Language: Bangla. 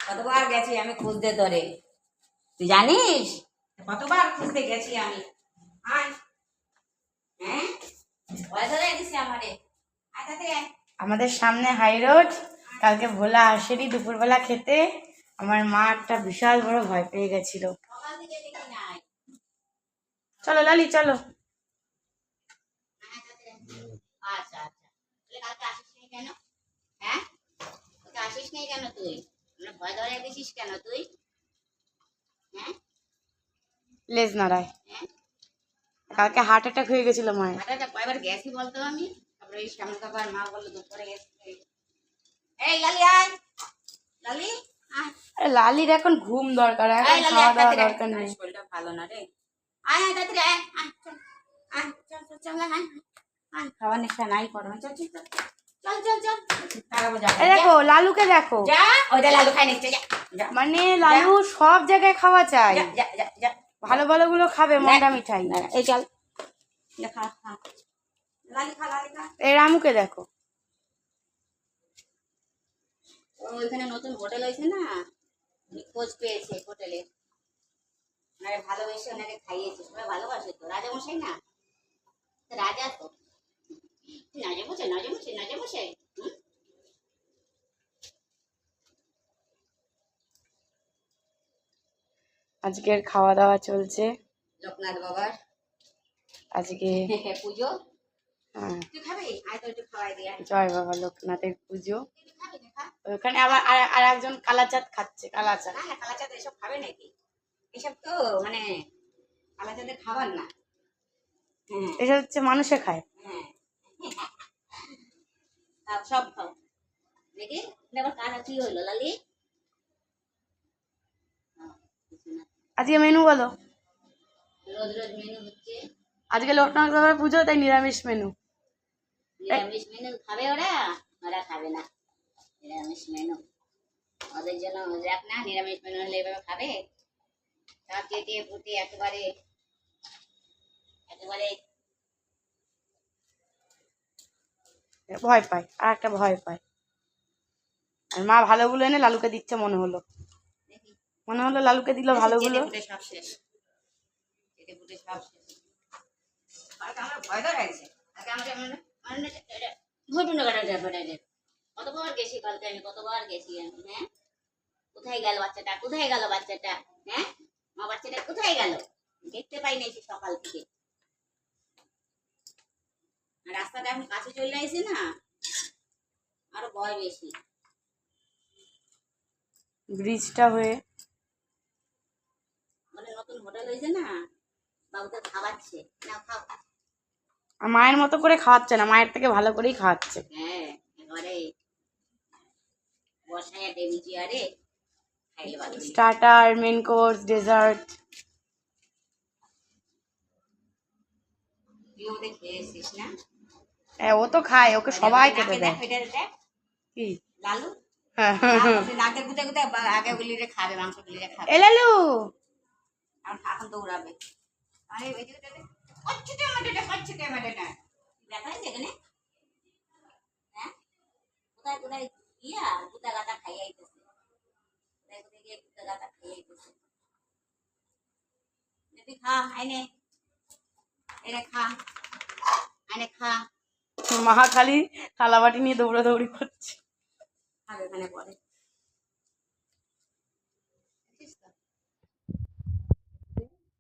কতবার গেছি আমি খুঁজতে ধরে, তুই জানিস কতবার খুঁজতে গেছি আমি। আয়, হ্যাঁ ভয় ধরে দিছি আমারে। আয় তাতে আয়। আমাদের সামনে হাই রোড, কালকে ভোলা আসেনি দুপুরবেলা খেতে। আমার মা একটা বিশাল বড় ভয় পেয়ে গেছিল। সকাল থেকে দেখি নাই। চলো লালি চলো। আচ্ছা আচ্ছা, তাহলে কালকে আসিস নি কেন? হ্যাঁ, কালকে আসিস নি কেন তুই? আমরা ভয় ধরে দিছিস কেন তুই? হ্যাঁ লেজ নাড়ায়। হ্যাঁ, কালকে হার্ট অ্যাটাক হয়ে গেছিল মায়ের। হাটাটা কয়বার গেছি বলতো আমি? তারপরে এই শ্যামল কাকার মা বললো দুপুরে গেছি। এই লালি আয়, লালি আয়। আরে লালির এখন ঘুম দরকার, এখন এই লালি খাওয়া আয় দাওয়া তাড়াতাড়ি আয়। দরকার নেই। শরীরটা ভালো না রে। আয় আয় তাড়াতাড়ি আয়, আয় চল, আয় চল চল চল আয়, আয় খাওয়ার নেশা নাই করো, চল চল চল চল চল চল। তাড়াবো যা। এই দেখো লালুকে দেখো, যা, ওইটা লালু খাই নিচ্ছে, যা যা মানে লালু সব জায়গায় খাওয়া চাই। যা যা যা যা। ভালো ভালো গুলো খাবে, মন্ডা মিঠাই। এই চল, যা খা খা, লালি খা লালি খা। এই রামুকে দেখো, ওইখানে নতুন হোটেল হয়েছে না, উনি খোঁজ পেয়েছে হোটেলে, ওনারে ভালোবেসে ওনাকে খাইয়েছে। সবাই ভালোবাসে তো, রাজামশাই না, রাজা তো, নাজামশাই নাজামশাই নাজামশাই। আজকের খাওয়া দাওয়া চলছে। লোকনাথ বাবার আজকে পুজো। হ্যাঁ, তুই খাবি? আয় তো একটু খাওয়াই দিয়ে। জয় বাবা লোকনাথের পুজো। তুই খাবি না? খা। ওখানে আবার আর একজন কালাচাঁদ খাচ্ছে, কালাচাঁদ। না না, কালাচাঁদ এসব খাবে নাকি? এসব তো মানে কালাচাঁদের খাবার না। হ্যাঁ এটা হচ্ছে মানুষে খায়। হ্যাঁ, খাও, সব খাও দেখি। আবার কার কি হইলো লালি? কিছু না, আজকে মেনু বলো। রোজ রোজ মেনু হচ্ছে। আজকে লোকনাথ বাবার পুজো, তাই নিরামিষ মেনু। নিরামিষ মেনু খাবে ওরা? ওরা খাবে না নিরামিষ মেনু। ওদের জন্য দেখ না, নিরামিষ মেনু হলে এভাবে খাবে? তা কেটে ফুটে একেবারে একেবারে ভয় পায়, আর একটা ভয় পায়। আর মা ভালোগুলো এনে লালুকে দিচ্ছে, মনে হলো দেখি লালুকে দিল ভালোগুলো। চেটে ফুটে সব শেষ, চেটে ফুটে সব শেষ। কালকে আমার ভয় ধরে গেছে। কালকে ঘটনা কাটা কতবার গেছি, কালকে আমি কতবার গেছি আমি। হ্যাঁ, কোথায় গেল বাচ্চাটা? কোথায় গেল বাচ্চাটা? হ্যাঁ, মা বাচ্চাটা কোথায় গেল? দেখতে পাই নাই সে সকাল থেকে। রাস্তাটা এখন কাছে চলে আসছে না, আরো ভয় বেশি। ব্রিজটা হয়ে মানে নতুন হোটেল হয়েছে না, বাবুকে খাওয়াচ্ছে না, খাও। আর মায়ের মতো করে খাওয়াচ্ছে না, মায়ের থেকে ভালো করেই খাওয়াচ্ছে। হ্যাঁ, এবারে বসায় টেবিল চেয়ারে খাইয়ে বাবু। Starter, main course, dessert. তুই ওদের খেয়েছিস না? হ্যাঁ, ও তো খায়, ওকে সবাই খেতে দেয়। কি লালু হ্যাঁ, নাকে গুতে গুতে আগে গুলিরে খাবে, মাংস গুলিরে খাবে। এ লালু আর এখন দৌড়াবে। আরে ওই যে কচ্ছুটে মাটেটা কচ্ছুটে মাটেটা দেখা হয়েছে এখানে? হ্যাঁ, কোথায় কোথায় গিয়া গুতা গাতা খাইয়ে আইতেছে, কোথায় কোথায় গিয়ে গুতা গাতা খাইয়ে আইতেছে। তুই খা, আইনে এনে খা, আইনে খা। মা খালি থালা বাটি নিয়ে দৌড়াদৌড়ি করছে। খাবে এখানে পরে।